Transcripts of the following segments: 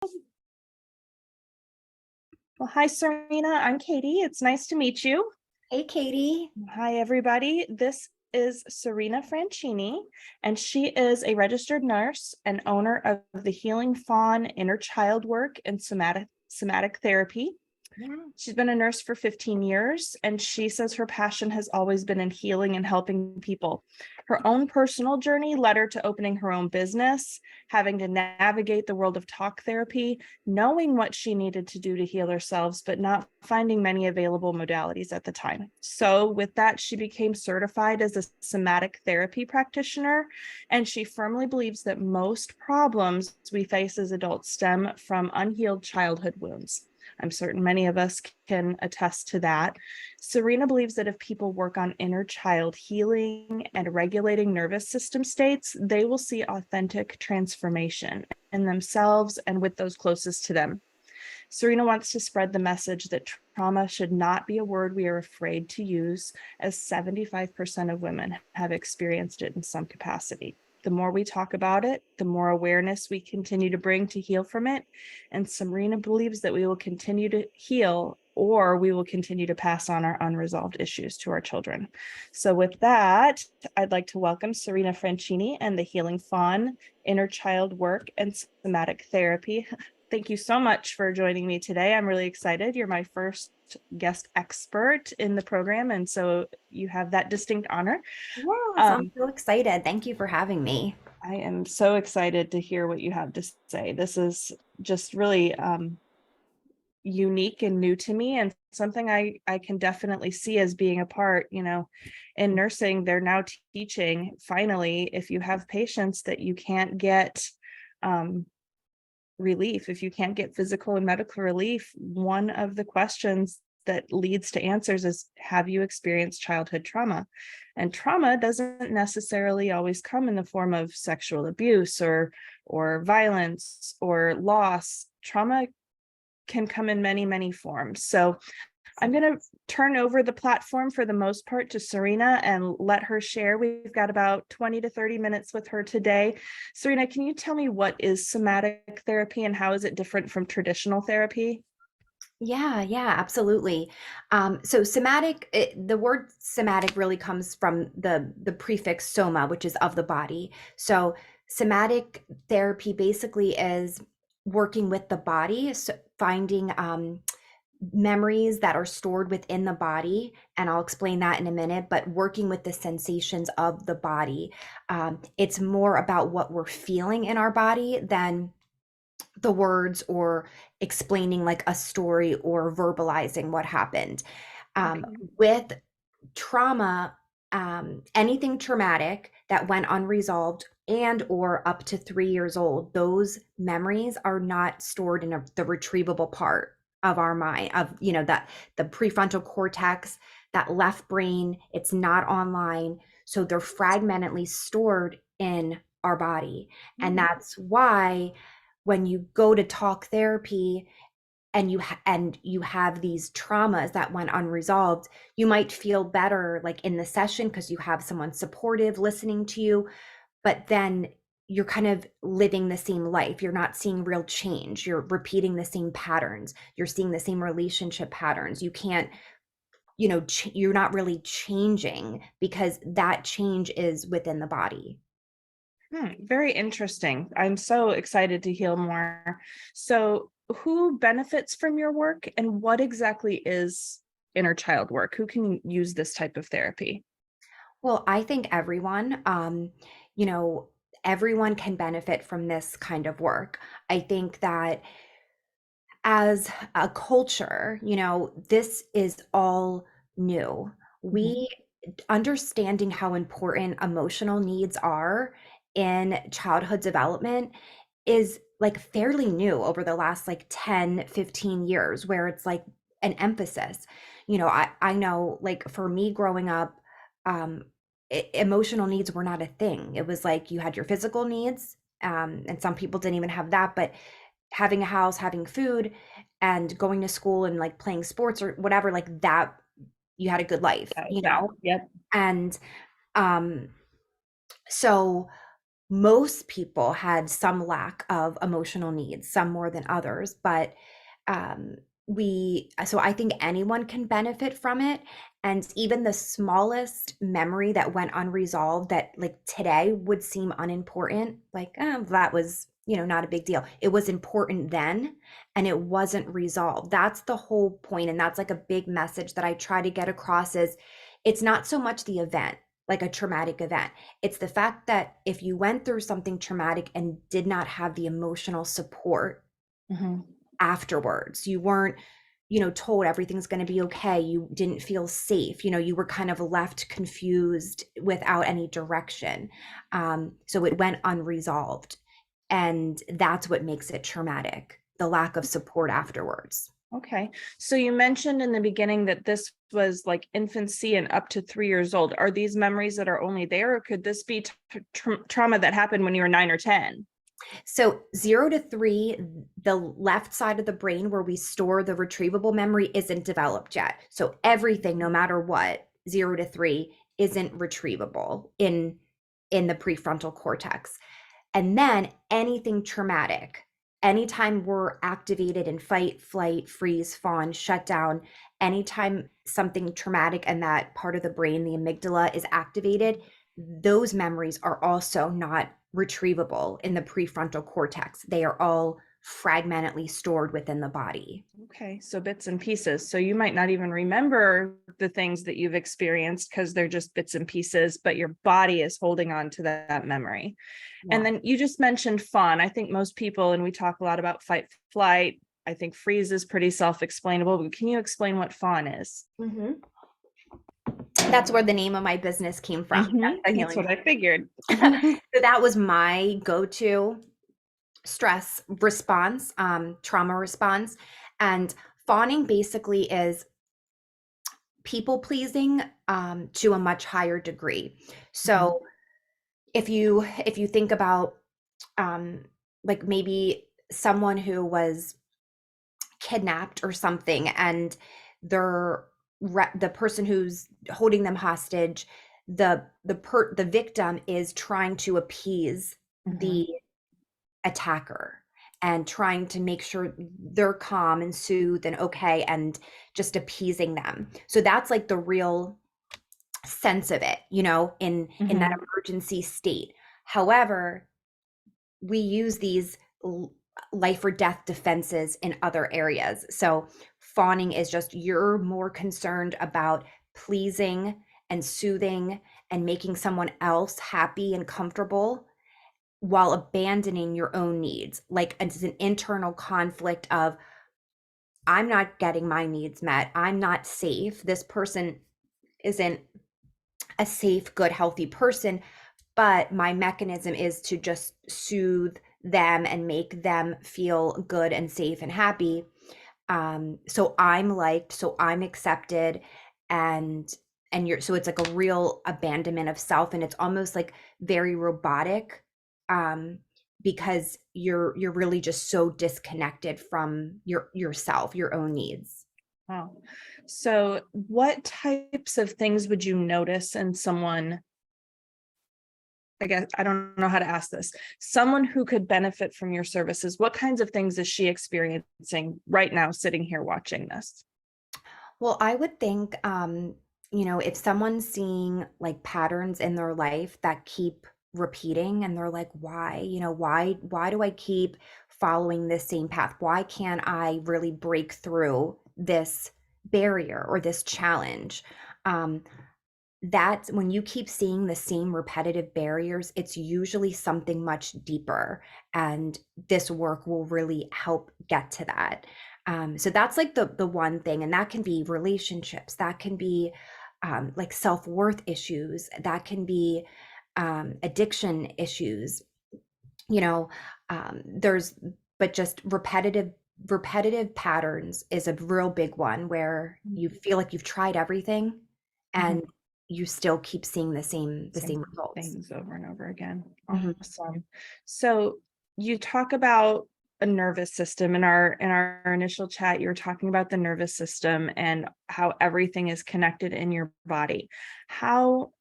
Well, hi, Serena. I'm Katie. It's nice to meet you. Hey, Katie. Hi, everybody. This is Serena Franchini, and she is a registered nurse and owner of the Healing Fawn Inner Child Work and Somatic Therapy. Yeah. She's been a nurse for 15 years, and she says her passion has always been in healing and helping people. Her own personal journey led her to opening her own business, having to navigate the world of talk therapy, knowing what she needed to do to heal herself, but not finding many available modalities at the time. So, with that, she became certified as a somatic therapy practitioner, and she firmly believes that most problems we face as adults stem from unhealed childhood wounds. I'm certain many of us can attest to that. Serena believes that if people work on inner child healing and regulating nervous system states, they will see authentic transformation in themselves and with those closest to them. Serena wants to spread the message that trauma should not be a word we are afraid to use, as 75% of women have experienced it in some capacity. The more we talk about it, the more awareness we continue to bring to heal from it. And Serena believes that we will continue to heal, or we will continue to pass on our unresolved issues to our children. So, with that, I'd like to welcome Serena Franchini and the Healing Fawn Inner Child Work and Somatic Therapy. Thank you so much for joining me today. I'm really excited. You're my first guest expert in the program, and so you have that distinct honor. Yes, I'm Um, so excited. Thank you for having me. I am so excited to hear what you have to say. This is just really unique and new to me, and something I can definitely see as being a part. In nursing, they're now teaching, finally, if you have patients that you can't get um, relief, if you can't get physical and medical relief, one of the questions that leads to answers is, have you experienced childhood trauma? And trauma doesn't necessarily always come in the form of sexual abuse or violence or loss. Trauma can come in many, many forms. So I'm going to turn over the platform for the most part to Serena and let her share. We've got about 20 to 30 minutes with her today. Serena, can you tell me what is somatic therapy and how is it different from traditional therapy? Yeah, absolutely. So somatic, the word somatic really comes from the prefix soma, which is of the body. So somatic therapy basically is working with the body, so finding memories that are stored within the body, and I'll explain that in a minute, but working with the sensations of the body. It's more about what we're feeling in our body than the words or explaining like a story or verbalizing what happened. Okay. With trauma, anything traumatic that went unresolved and or up to 3 years old, those memories are not stored in the retrievable part of our mind, of that the prefrontal cortex, that left brain. It's not online, so they're fragmentedly stored in our body. And Mm, that's why when you go to talk therapy and you have these traumas that went unresolved, you might feel better like in the session because you have someone supportive listening to you, but then you're kind of living the same life. You're not seeing real change. You're repeating the same patterns. You're seeing the same relationship patterns. You can't, you're not really changing because that change is within the body. Very interesting. I'm so excited to hear more. So, who benefits from your work and what exactly is inner child work? Who can use this type of therapy? Well, I think everyone, you know, everyone can benefit from this kind of work. I think that as a culture, this is all new. Mhm. We understanding how important emotional needs are in childhood development is like fairly new over the last like 10, 15 years, where it's like an emphasis. I know, like, for me growing up, um emotional needs were not a thing. It was like you had your physical needs, and some people didn't even have that, but having a house, having food, and going to school and like playing sports or whatever, like that, you had a good life, Yeah, yep. and um so most people had some lack of emotional needs, some more than others, but um, so I think anyone can benefit from it. And even the smallest memory that went unresolved that like today would seem unimportant, like that was, not a big deal. It was important then and it wasn't resolved. That's the whole point. And that's like a big message that I try to get across is it's not so much the event, like a traumatic event. It's the fact that if you went through something traumatic and did not have the emotional support Mhm. afterwards, you weren't, told everything's going to be okay, you didn't feel safe, you were kind of left confused without any direction. So it went unresolved. And that's what makes it traumatic, the lack of support afterwards. Okay. So you mentioned in the beginning that this was like infancy and up to 3 years old. Are these memories that are only there, or could this be trauma that happened when you were 9 or 10? So 0 to 3, the left side of the brain where we store the retrievable memory isn't developed yet. So everything, no matter what, 0 to 3 isn't retrievable in the prefrontal cortex. And then anything traumatic, anytime we're activated in fight, flight, freeze, fawn, shut down, anytime something traumatic and that part of the brain, the amygdala, is activated, those memories are also not retrievable in the prefrontal cortex. They are all fragmentally stored within the body. Okay, so bits and pieces. So you might not even remember the things that you've experienced because they're just bits and pieces, but your body is holding on to that memory. And Yeah. then you just mentioned fawn. I think most people, and we talk a lot about fight, flight. I think freeze is pretty self-explainable, but can you explain what fawn is? Mhm. That's where the name of my business came from. That's a That's healing. what I figured. So that was my go-to stress response, trauma response. And fawning basically is people pleasing to a much higher degree. Mhm. So if you think about um, like maybe someone who was kidnapped or something, and they're the person who's holding them hostage, the victim is trying to appease Mhm. the attacker and trying to make sure they're calm and soothe and okay and just appeasing them. So that's like the real sense of it, in that Mhm. emergency state. However, we use these life or death defenses in other areas. So fawning is just you're more concerned about pleasing and soothing and making someone else happy and comfortable while abandoning your own needs. Like it's an internal conflict of I'm not getting my needs met. I'm not safe. This person isn't a safe, good, healthy person, but my mechanism is to just soothe them and make them feel good and safe and happy. So I'm liked, so I'm accepted, and you're so it's like a real abandonment of self, and it's almost like very robotic, um, because you're really just so disconnected from yourself, your own needs. Wow. So what types of things would you notice in someone? I guess I don't know how to ask this. Someone who could benefit from your services, what kinds of things is she experiencing right now, sitting here watching this? Well, I would think, if someone's seeing like patterns in their life that keep repeating and they're like, why, why do I keep following this same path? Why can't I really break through this barrier or this challenge? Um, that's when you keep seeing the same repetitive barriers, it's usually something much deeper. And this work will really help get to that. So that's like the one thing. And that can be relationships, that can be like self-worth issues, that can be addiction issues, you know, there's but just repetitive patterns is a real big one where you feel like you've tried everything Mhm. and you still keep seeing the Same same results. things over and over again. Mhm. Awesome. So you talk about a nervous system in our initial chat. You were talking about the nervous system and how everything is connected in your body. How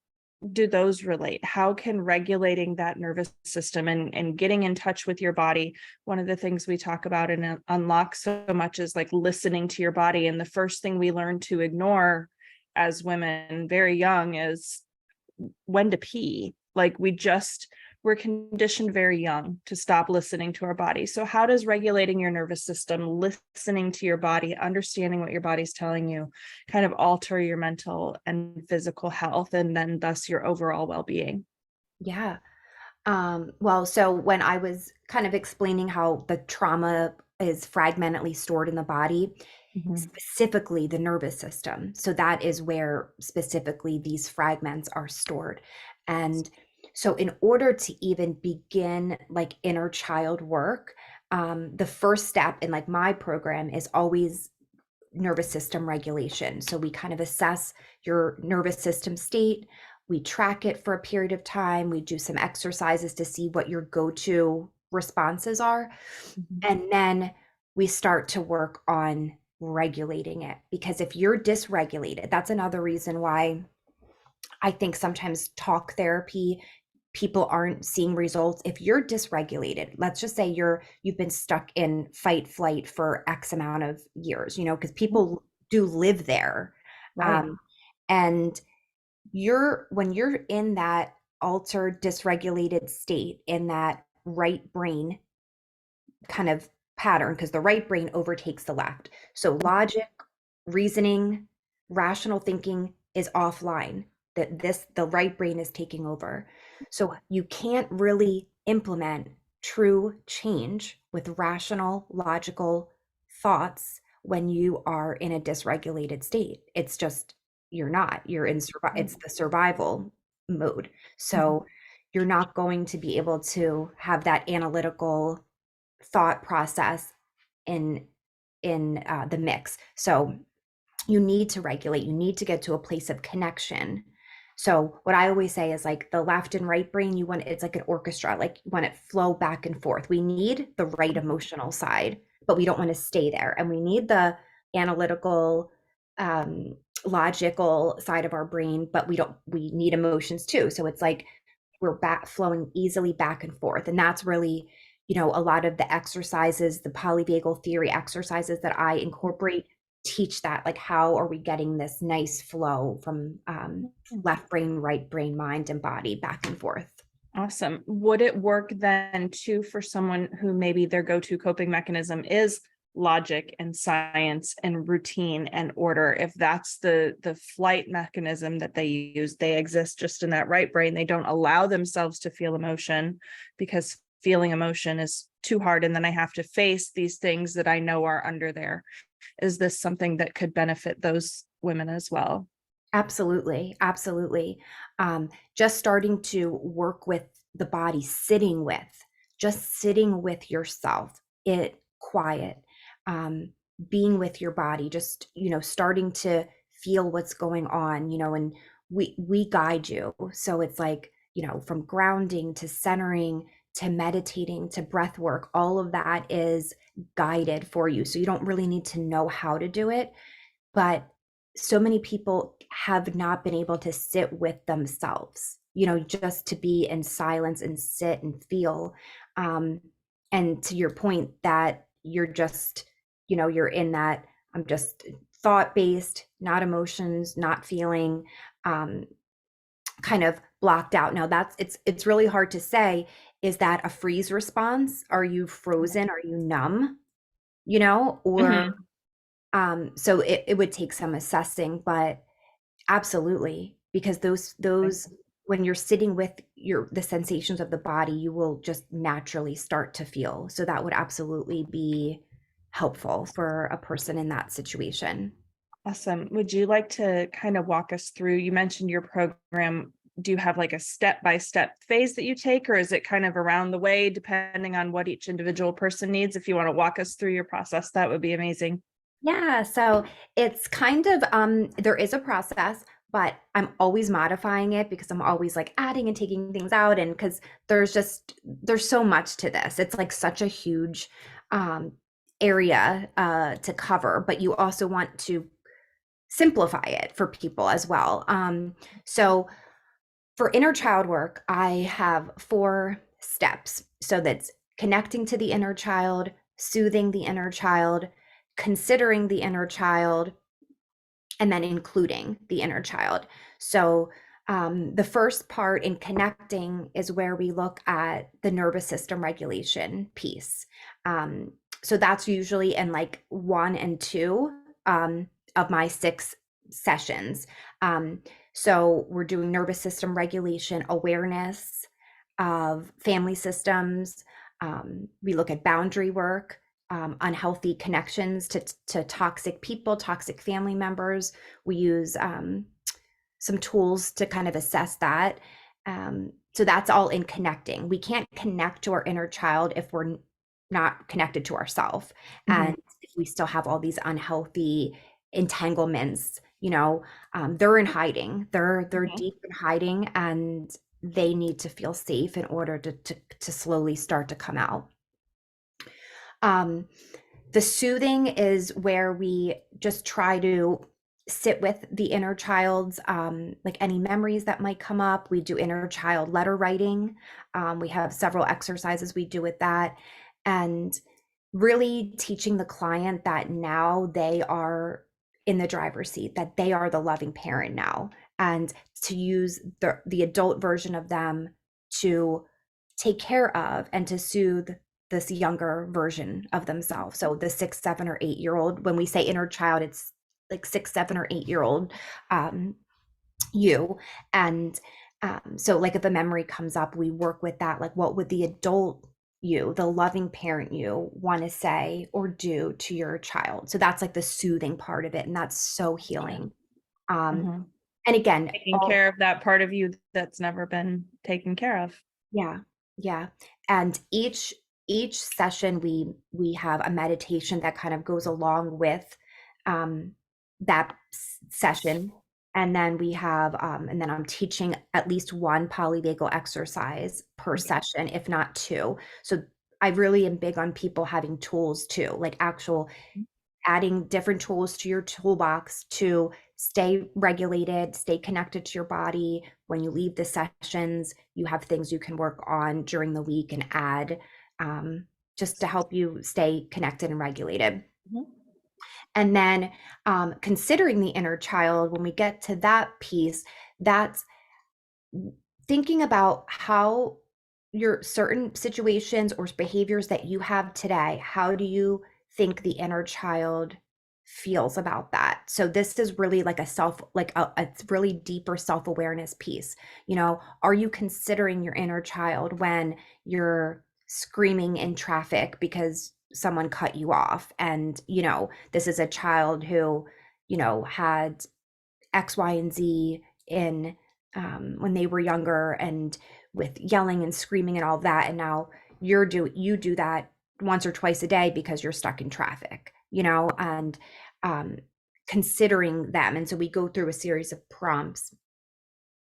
do those relate? How can regulating that nervous system and getting in touch with your body? One of the things we talk about in Unlock so much is like listening to your body. And the first thing we learn to ignore as women very young is when to pee. Like we're conditioned very young to stop listening to our body. So how does regulating your nervous system, listening to your body, understanding what your body's telling you, kind of alter your mental and physical health and then thus your overall well-being? Yeah. Well, so when I was kind of explaining how the trauma is fragmentally stored in the body, Mhm. specifically the nervous system. So that is where specifically these fragments are stored. And so in order to even begin like inner child work, the first step in like my program is always nervous system regulation. So we kind of assess your nervous system state. We track it for a period of time. We do some exercises to see what your go-to responses are. Mhm. And then we start to work on regulating it. Because if you're dysregulated, that's another reason why I think sometimes talk therapy, people aren't seeing results. If you're dysregulated, let's just say you've been stuck in fight flight for X amount of years, because people do live there. Right. Um, and when you're in that altered, dysregulated state, in that right brain kind of pattern, because the right brain overtakes the left. So logic, reasoning, rational thinking is offline. The right brain is taking over. So you can't really implement true change with rational, logical thoughts when you are in a dysregulated state. It's just you're not. It's the survival mode. Mhm. So you're not going to be able to have that analytical thought process in the mix. So you need to regulate. You need to get to a place of connection. So what I always say is like the left and right brain, you want it's like an orchestra, like you want it flow back and forth. We need the right emotional side, but we don't want to stay there. And we need the analytical, um, logical side of our brain, but we need emotions too. So it's like we're back flowing easily back and forth. And that's really, a lot of the exercises, the polyvagal theory exercises that I incorporate teach that, like how are we getting this nice flow from left brain, right brain, mind and body back and forth. Awesome. Would it work then too for someone who maybe their go-to coping mechanism is logic and science and routine and order? If that's the flight mechanism that they use, they exist just in that right brain. They don't allow themselves to feel emotion because feeling emotion is too hard. And then I have to face these things that I know are under there. Is this something that could benefit those women as well? Absolutely, absolutely. Just starting to work with the body, just sitting with yourself, it quiet, um, being with your body, just starting to feel what's going on, and we guide you. So it's like from grounding to centering to meditating to breath work, all of that is guided for you. So you don't really need to know how to do it, but so many people have not been able to sit with themselves, just to be in silence and sit and feel. Um, and to your point that you're just, you're in that, I'm just thought based, not emotions, not feeling, um, kind of blocked out. Now it's really hard to say, is that a freeze response? Are you frozen? Are you numb? Or Mhm. so it would take some assessing, but absolutely, because those when you're sitting with the sensations of the body, you will just naturally start to feel. So that would absolutely be helpful for a person in that situation. Awesome. Would you like to kind of walk us through? You mentioned your program. Do you have like a step-by-step phase that you take, or is it kind of around the way, depending on what each individual person needs? If you want to walk us through your process, that would be amazing. Yeah, so it's kind of there is a process, but I'm always modifying it because I'm always like adding and taking things out, and because there's so much to this. It's like such a huge um area to cover, but you also want to simplify it for people as well. So For inner child work, I have 4 steps. So that's connecting to the inner child, soothing the inner child, considering the inner child, and then including the inner child. So the first part in connecting is where we look at the nervous system regulation piece. Um, so that's usually in like 1 and 2 of my 6 sessions. Um, so we're doing nervous system regulation, awareness of family systems. We look at boundary work, unhealthy connections to toxic people, toxic family members. We use some tools to kind of assess that. So that's all in connecting. We can't connect to our inner child if we're not connected to ourselves. Mhm. And if we still have all these unhealthy entanglements, they're in hiding. They're Mhm. deep in hiding, and they need to feel safe in order to slowly start to come out. Um, the soothing is where we just try to sit with the inner child's, like any memories that might come up. We do inner child letter writing. We have several exercises we do with that. And really teaching the client that now they are in the driver's seat, that they are the loving parent now, and to use the adult version of them to take care of and to soothe this younger version of themselves. So the 6, 7, or 8-year old, when we say inner child, it's like 6, 7, or 8-year old you. And so like if a memory comes up, we work with that. Like what would the adult you, the loving parent you, want to say or do to your child? So that's like the soothing part of it, and that's so Yeah. healing. um Mhm. and again, Taking all care of that part of you that's never been taken care of. yeah, yeah. And each session we have a meditation that kind of goes along with um that session. And then we have and then I'm teaching at least one polyvagal exercise per Mhm. session, if not two. So I really am big on people having tools too, like actual adding different tools to your toolbox to stay regulated, stay connected to your body. When you leave the sessions, you have things you can work on during the week and add, just to help you stay connected and regulated. Mhm. And then considering the inner child, when we get to that piece, that's thinking about how your certain situations or behaviors that you have today, how do you think the inner child feels about that? So this is really like a really deeper self-awareness piece. Are you considering your inner child when you're screaming in traffic because someone cut you off? And this is a child who had X, Y, and Z in when they were younger, and with yelling and screaming and all that, and now you do that once or twice a day because you're stuck in traffic, and um, considering them. And so we go through a series of prompts.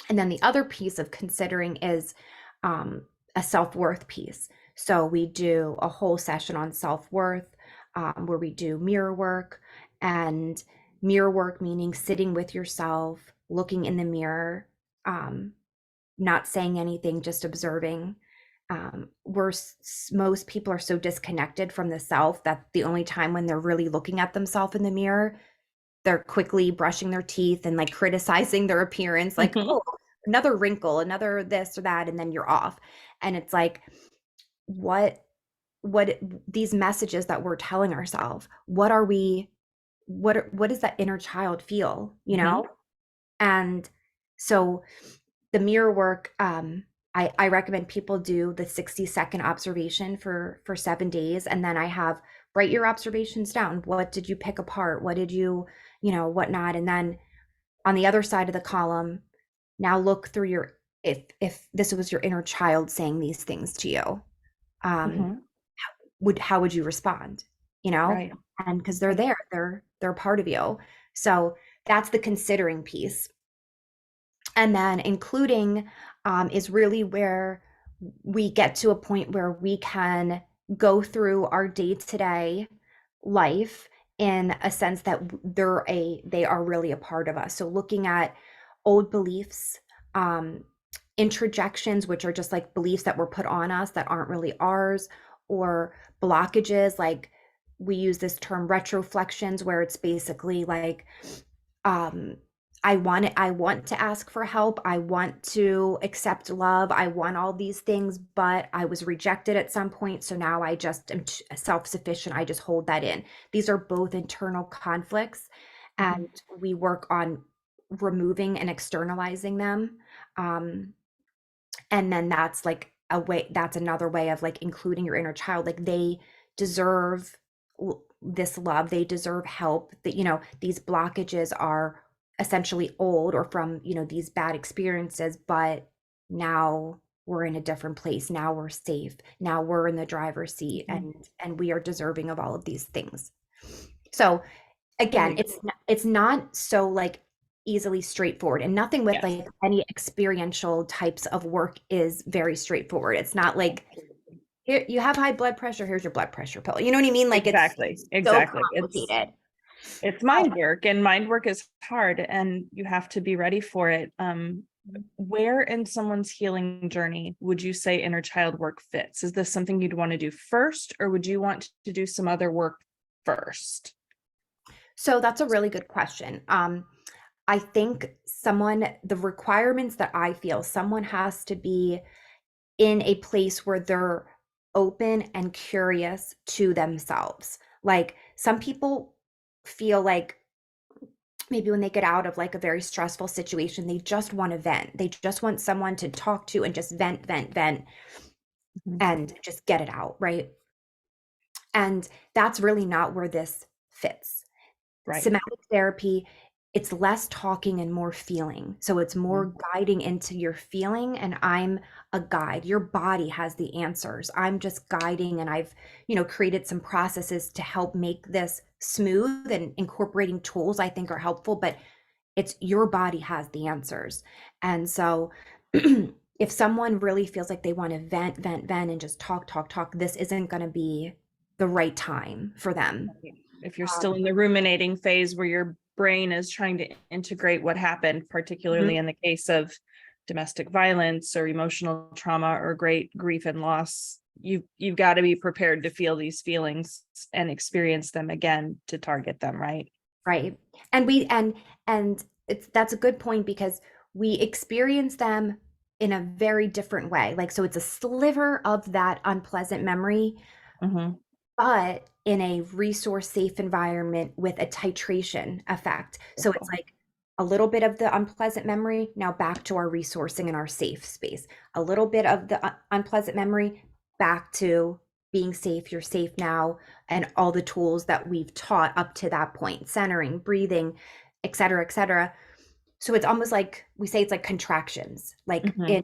And then the other piece of considering is a self-worth piece. So we do a whole session on self-worth, where we do mirror work. And mirror work meaning sitting with yourself, looking in the mirror, um, not saying anything, just observing. Most people are so disconnected from the self that the only time when they're really looking at themselves in the mirror, they're quickly brushing their teeth and like criticizing their appearance, like, Mhm. oh, another wrinkle, another this or that, and then you're off. And it's like, what what these messages that we're telling ourselves, what are we what does that inner child feel, Mhm. And so the mirror work, I recommend people do the 60-second observation for 7 days. And then I have write your observations down. What did you pick apart? What did you, whatnot? And then on the other side of the column, now look through your, if this was your inner child saying these things to you, um, Mhm. how would you respond? You know, Right. and because they're Right. there, they're part of you. So that's the considering piece. And then including is really where we get to a point where we can go through our day-to-day life in a sense that they are really a part of us. So looking at old beliefs, um, introjections, which are just like beliefs that were put on us that aren't really ours, or blockages, like we use this term retroflections, where it's basically like, um, I want to ask for help. I want to accept love. I want all these things, but I was rejected at some point. So now I just am self-sufficient. I just hold that in. These are both internal conflicts, Mhm. and we work on removing and externalizing them. Um, and then that's like a way, that's another way of like including your inner child. Like they deserve this love, they deserve help. That, you know, these blockages are essentially old or from, you know, these bad experiences, but now we're in a different place. Now we're safe. Now we're in the driver's seat, Mhm. and we are deserving of all of these things. So again, Great. it's not so like easily straightforward, and nothing with Yes, like any experiential types of work is very straightforward. It's not like, absolutely. here you have high blood pressure, here's your blood pressure pill. You know what I mean? Like it's Exactly. so Exactly. complicated. It's mind work, and mind work is hard, and you have to be ready for it. Where in someone's healing journey would you say inner child work fits? Is this something you'd want to do first, or would you want to do some other work first? So that's a really good question. I think the requirements that I feel, someone has to be in a place where they're open and curious to themselves. Like some people feel like maybe when they get out of like a very stressful situation, they just want to vent. They just want someone to talk to and just vent, vent, vent, Mhm. and just get it out, right? And that's really not where this fits. Right. Somatic therapy, it's less talking and more feeling. So it's Mhm. more guiding into your feeling, and I'm a guide. Your body has the answers. I'm just guiding, and I've, you know, created some processes to help make this smooth, and incorporating tools I think are helpful, but it's your body has the answers. And so if someone really feels like they want to vent, vent, vent and just talk, talk, talk, this isn't going to be the right time for them. If you're still in the ruminating phase where your brain is trying to integrate what happened, particularly Mhm. in the case of domestic violence or emotional trauma or great grief and loss, you've got to be prepared to feel these feelings and experience them again to target them, right? Right. And it's that's a good point, because we experience them in a very different way. Like so it's a sliver of that unpleasant memory, Mm-hmm. but in a resource safe environment with a titration effect. So it's like a little bit of the unpleasant memory, now back to our resourcing and our safe space. A little bit of the unpleasant memory, back to being safe. You're safe now, and all the tools that we've taught up to that point, centering, breathing, et cetera, et cetera. So it's almost like we say it's like contractions, like Mm-hmm. in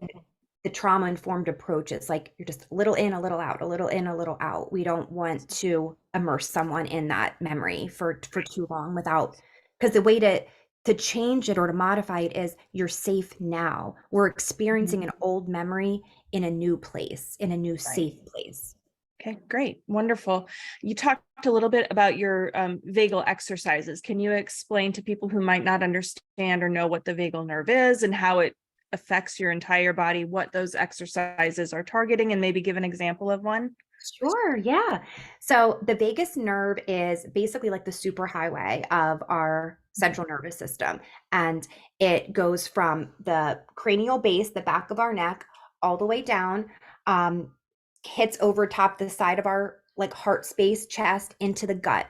the trauma informed approach. It's like you're just a little in, a little out, a little in, a little out. We don't want to immerse someone in that memory for too long without, because the way to change it or to modify it is you're safe now. We're experiencing an old memory in a new place, in a new Right. safe place. Okay, great. Wonderful. You talked a little bit about your vagal exercises. Can you explain to people who might not understand or know what the vagal nerve is and how it affects your entire body, what those exercises are targeting, and maybe give an example of one? Sure, yeah. So the vagus nerve is basically like the superhighway of our central nervous system. And it goes from the cranial base, the back of our neck, all the way down, hits over top the side of our like heart space, chest, into the gut.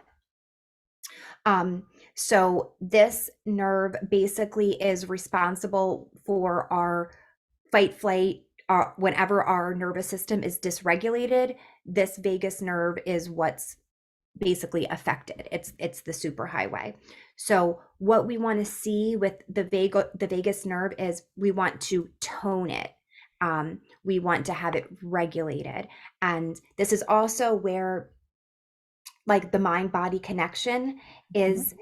Um, so this nerve basically is responsible for our fight, flight. Whenever our nervous system is dysregulated, this vagus nerve is what's basically affected. It's the superhighway. So what we want to see with the vagus nerve is we want to tone it. We want to have it regulated, and this is also where like the mind body connection is.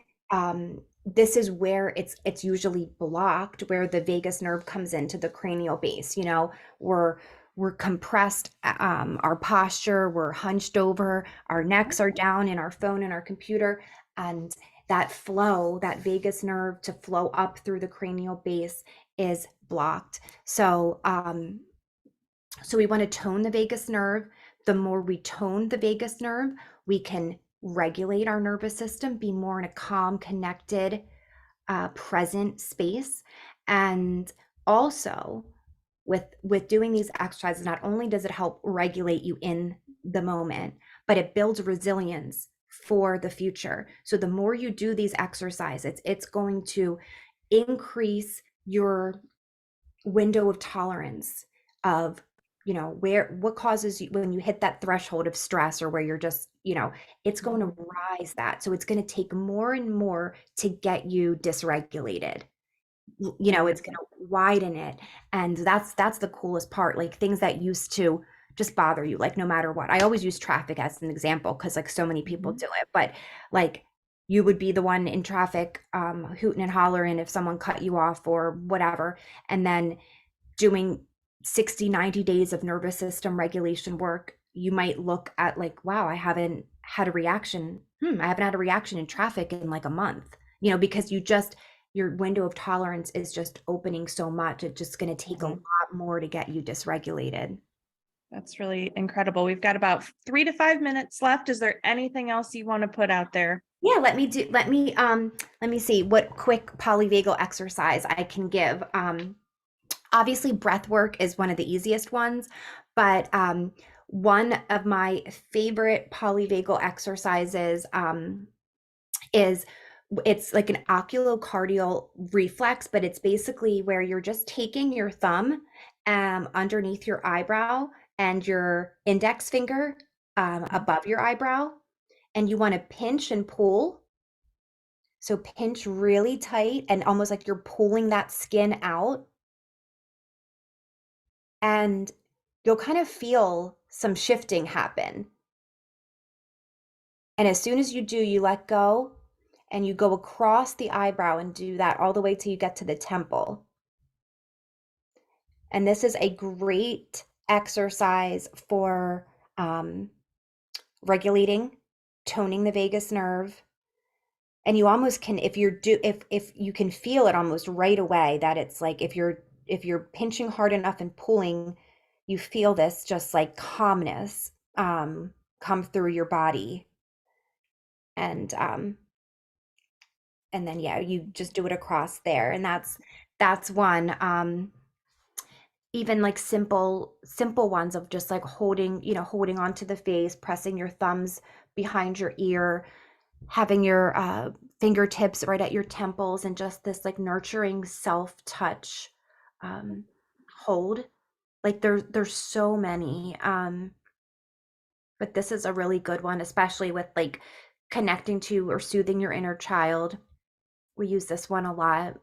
This is where it's usually blocked, where the vagus nerve comes into the cranial base. You know, we're compressed, our posture, we're hunched over, our necks are down in our phone and our computer, and that flow, that vagus nerve to flow up through the cranial base, is blocked. So we want to tone the vagus nerve. The more we tone the vagus nerve, we can regulate our nervous system, be more in a calm, connected, present space. And also, with doing these exercises, not only does it help regulate you in the moment, but it builds resilience for the future. So the more you do these exercises, it's going to increase your window of tolerance of, what causes you when you hit that threshold of stress, or where you're just, it's going to rise that. So it's going to take more and more to get you dysregulated. It's going to widen it. And that's the coolest part. Like, things that used to just bother you, like, no matter what. I always use traffic as an example because, like, so many people do it. But, like, you would be the one in traffic, hooting and hollering if someone cut you off or whatever, and then doing 60, 90 days of nervous system regulation work. You might look at, like, wow, I haven't had a reaction. I haven't had a reaction in traffic in like a month, because your window of tolerance is just opening so much. It's just going to take a lot more to get you dysregulated. That's really incredible. We've got about 3 to 5 minutes left. Is there anything else you want to put out there? Yeah, let me see what quick polyvagal exercise I can give. Obviously, breath work is one of the easiest ones, but one of my favorite polyvagal exercises is, it's like an oculocardial reflex, but it's basically where you're just taking your thumb underneath your eyebrow and your index finger above your eyebrow, and you want to pinch and pull. So pinch really tight and almost like you're pulling that skin out, and you'll kind of feel some shifting happen. And as soon as you do, you let go and you go across the eyebrow and do that all the way till you get to the temple. And this is a great exercise for regulating, toning the vagus nerve. And you almost can, if you can feel it almost right away, that it's like, if you're pinching hard enough and pulling, you feel this just like calmness come through your body. And then, yeah, you just do it across there. And that's one. Even like simple ones of just like holding onto the face, pressing your thumbs behind your ear, having your fingertips right at your temples, and just this like nurturing self-touch hold. Like, there's so many, but this is a really good one, especially with like connecting to or soothing your inner child. We use this one a lot.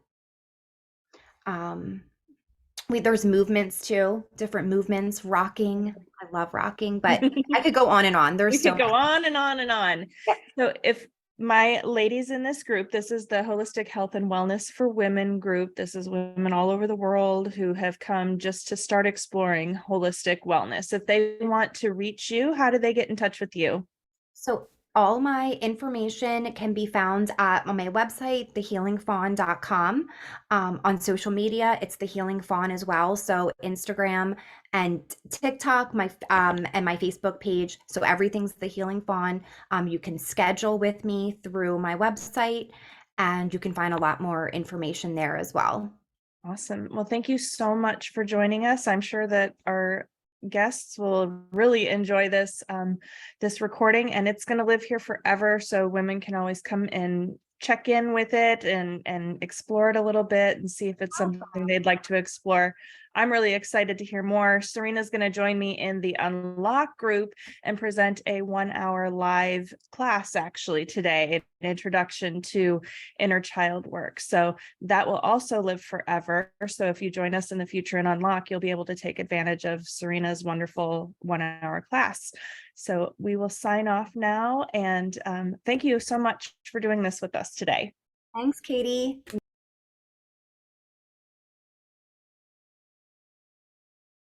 There's movements too, different movements, rocking. I love rocking, but I could go on and on. We There's so could go many. on and on and on. Yeah. So if my ladies in this group, this is the Holistic Health and Wellness for Women group. This is women all over the world who have come just to start exploring holistic wellness. If they want to reach you, how do they get in touch with you? So all my information can be found on my website, thehealingfawn.com. On social media, it's The Healing Fawn as well. So Instagram and TikTok, and my Facebook page. So everything's The Healing Fawn. You can schedule with me through my website, and you can find a lot more information there as well. Awesome. Well, thank you so much for joining us. I'm sure that our guests will really enjoy this recording, and it's going to live here forever. So women can always come and check in with it and explore it a little bit and see if it's something they'd like to explore. I'm really excited to hear more. Serena's going to join me in the Unlock group and present a 1-hour live class actually today, an introduction to inner child work. So that will also live forever. So if you join us in the future in Unlock, you'll be able to take advantage of Serena's wonderful 1-hour class. So we will sign off now. And thank you so much for doing this with us today. Thanks, Katie.